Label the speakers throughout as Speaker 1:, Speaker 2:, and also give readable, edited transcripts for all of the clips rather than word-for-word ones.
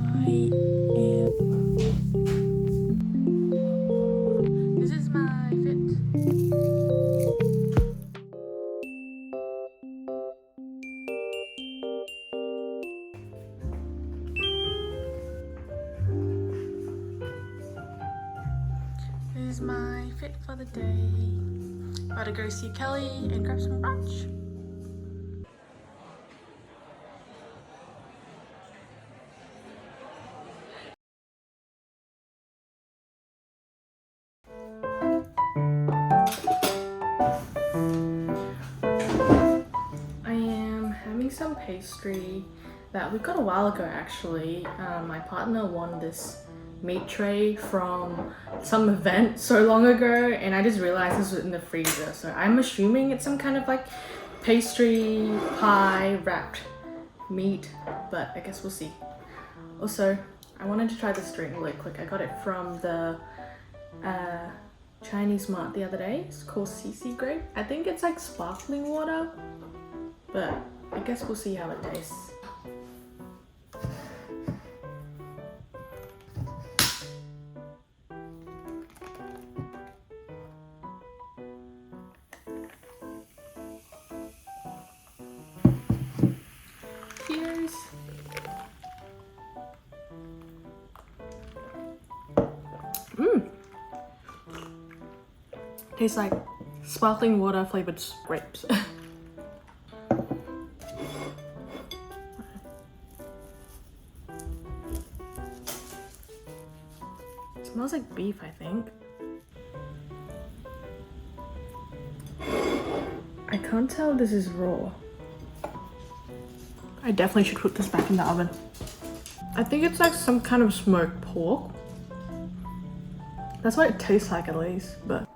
Speaker 1: I am. This is my fit. This is my fit for the day. About to go see Kelly and grab some brunch. I am having some pastry that we got a while ago actually. My partner won this meat tray from some event so long ago and I just realized this was in the freezer, so I'm assuming it's some kind of like pastry pie wrapped meat, but I guess we'll see. Also, I wanted to try this drink really quick. I got it from the Chinese mart the other day. It's called CC Grape. I think it's like sparkling water, but I guess we'll see how it tastes. Cheers! Tastes like sparkling water flavored grapes. It smells like beef, I think. I can't tell this is raw. I definitely should put this back in the oven. I think it's like some kind of smoked pork. That's what it tastes like at least, but.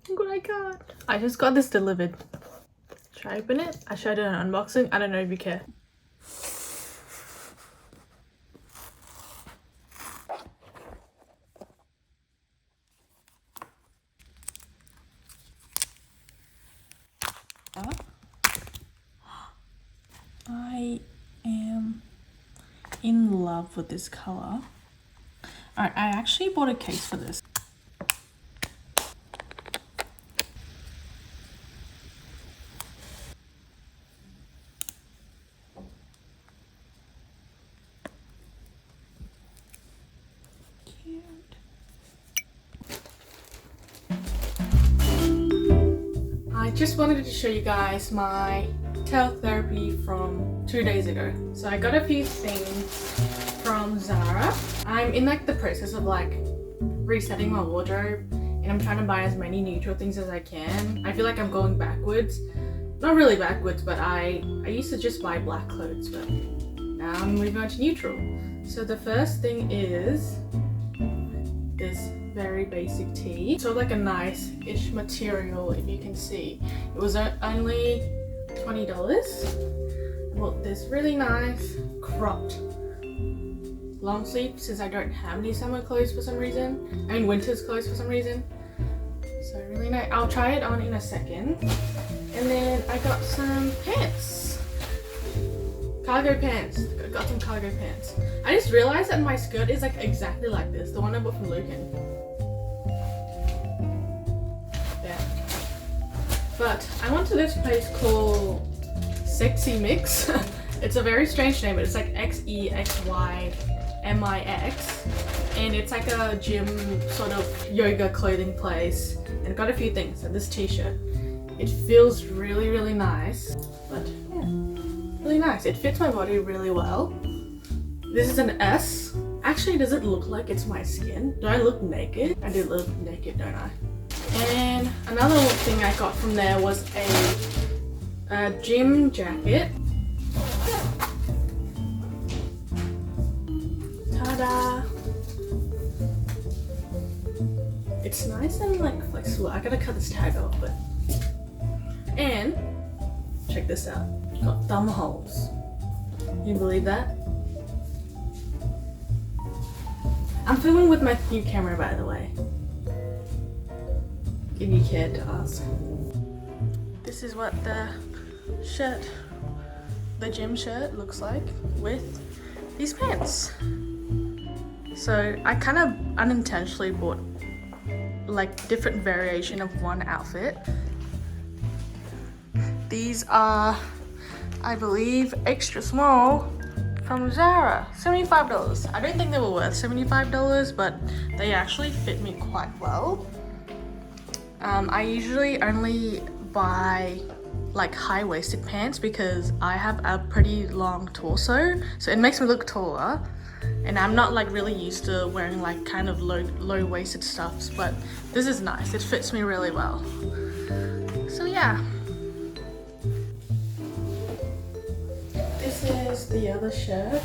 Speaker 1: Look what I got. I just got this delivered. Should I open it? I showed it an unboxing. I don't know if you care. I am in love with this color. Alright, I actually bought a case for this. I just wanted to show you guys my tail therapy from 2 days ago. So I got a few things from Zara. I'm in like the process of like resetting my wardrobe and I'm trying to buy as many neutral things as I can. I feel like I'm going backwards. Not really backwards, but I used to just buy black clothes, but now I'm moving on to neutral. So the first thing is this very basic tee. So like a nice-ish material, if you can see. It was only $20. I bought this really nice cropped long sleeve since I don't have any summer clothes for some reason. I mean winter's clothes for some reason. So really nice. I'll try it on in a second. And then I got some pants. cargo pants. I got some cargo pants. I just realized that my skirt is like exactly like this, the one I bought from Lucan. Yeah. But I went to this place called XEXYMIX. It's a very strange name, but it's like XEXYMIX. And it's like a gym sort of yoga clothing place. And it got a few things, and this t-shirt. It feels really, really nice. But yeah, really nice. It fits my body really well. This is an S. Actually, does it look like it's my skin? Do I look naked? I do look naked, don't I? And another thing I got from there was a gym jacket. Ta-da! It's nice and like flexible. I gotta cut this tag off, but. And check this out. Got thumb holes. Can you believe that? I'm filming with my new camera, by the way. If you cared to ask. This is what the shirt, the gym shirt, looks like with these pants. So I kind of unintentionally bought like different variation of one outfit. These are, I believe, extra small from Zara, $75. I don't think they were worth $75, but they actually fit me quite well. I usually only buy like high-waisted pants because I have a pretty long torso, so it makes me look taller. And I'm not like really used to wearing like kind of low-waisted stuffs, but this is nice. It fits me really well. So yeah. This is the other shirt.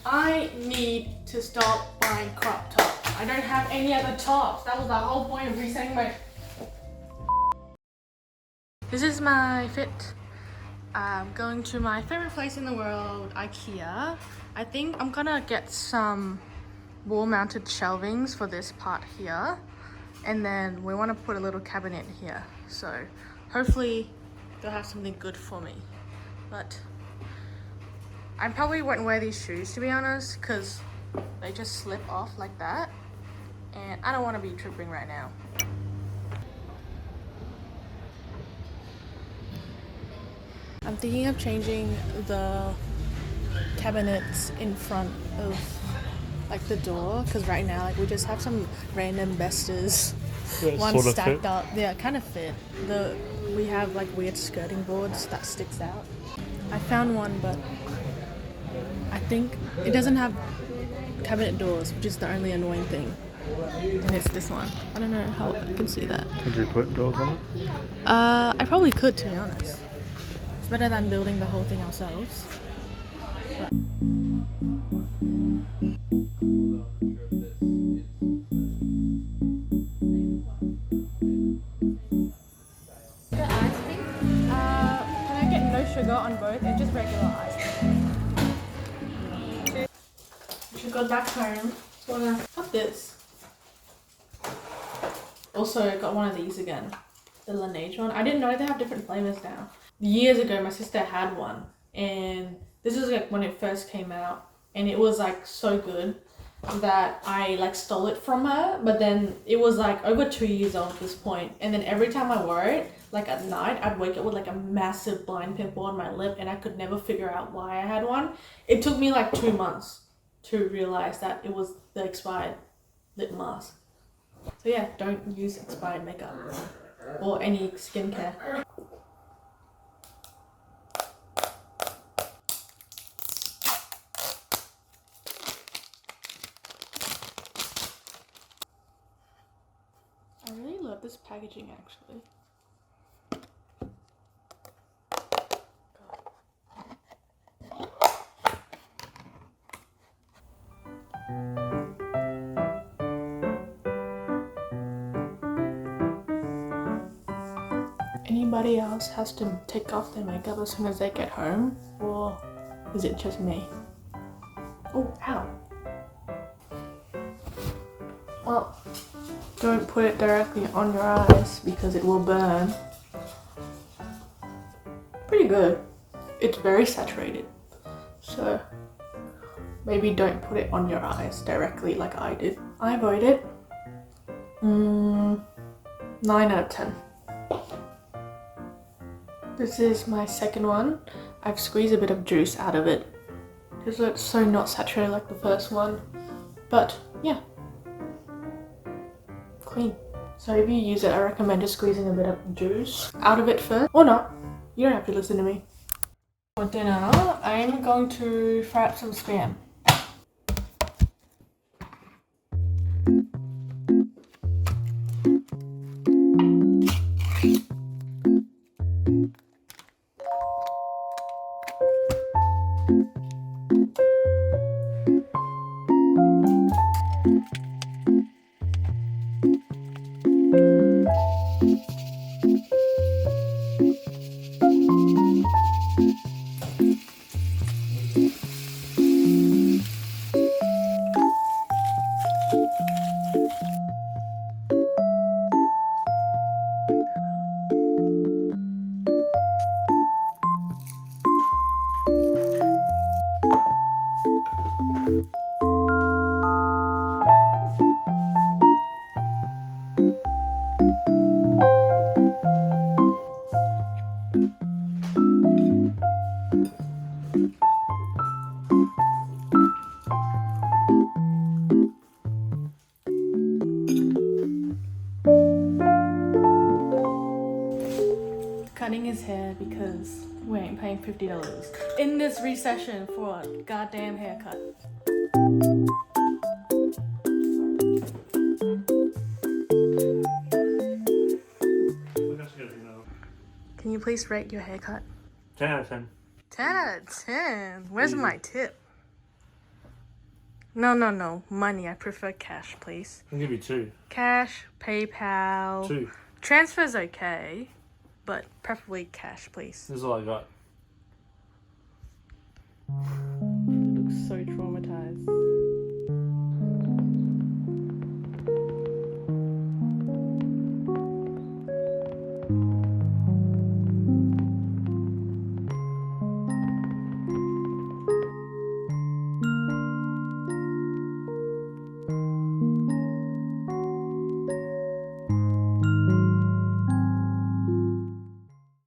Speaker 1: I need to stop buying crop tops. I don't have any other tops. That was the whole point of resetting my... This is my fit. I'm going to my favorite place in the world, IKEA. I think I'm gonna get some wall-mounted shelvings for this part here. And then we want to put a little cabinet here. So hopefully they'll have something good for me. But I probably won't wear these shoes, to be honest, because they just slip off like that. And I don't want to be tripping right now. I'm thinking of changing the cabinets in front of like the door, because right now like we just have some random besters, one stacked up. Yeah, kind of fit. We have like weird skirting boards that sticks out. I found one, but I think it doesn't have cabinet doors, which is the only annoying thing. And it's this one. I don't know how I can see that.
Speaker 2: Could you put doors on it?
Speaker 1: I probably could, to be honest. It's better than building the whole thing ourselves. But... The ice cream? Can I get no sugar on both and just regular ice cream? We should go back home. Just wanna have this. Also got one of these again. The Laneige one. I didn't know they have different flavors now. Years ago my sister had one, and this is like when it first came out, and it was like so good that I like stole it from her. But then it was like over 2 years old at this point, and then every time I wore it, like at night, I'd wake up with like a massive blind pimple on my lip, and I could never figure out why I had one. It took me like 2 months to realize that it was the expired lip mask. So yeah, don't use expired makeup or any skincare. I really love this packaging actually. Anybody else has to take off their makeup as soon as they get home, or is it just me? Oh, ow. Well, don't put it directly on your eyes because it will burn. pretty good. It's very saturated, so maybe don't put it on your eyes directly like I did. I avoid it. 9 out of 10. This is my second one. I've squeezed a bit of juice out of it because it's so not saturated like the first one. But yeah, clean. So if you use it, I recommend just squeezing a bit of juice out of it first. Or not. You don't have to listen to me. For dinner, I'm going to fry up some spam. Cutting his hair because we ain't paying $50 in this recession for a goddamn haircut. Can you please rate your haircut?
Speaker 2: 10 out of 10.
Speaker 1: 10 out of 10? Where's my tip? No. Money. I prefer cash, please.
Speaker 2: I'll give you 2.
Speaker 1: Cash, PayPal.
Speaker 2: 2.
Speaker 1: Transfer's okay, but preferably cash, please.
Speaker 2: This is all I got.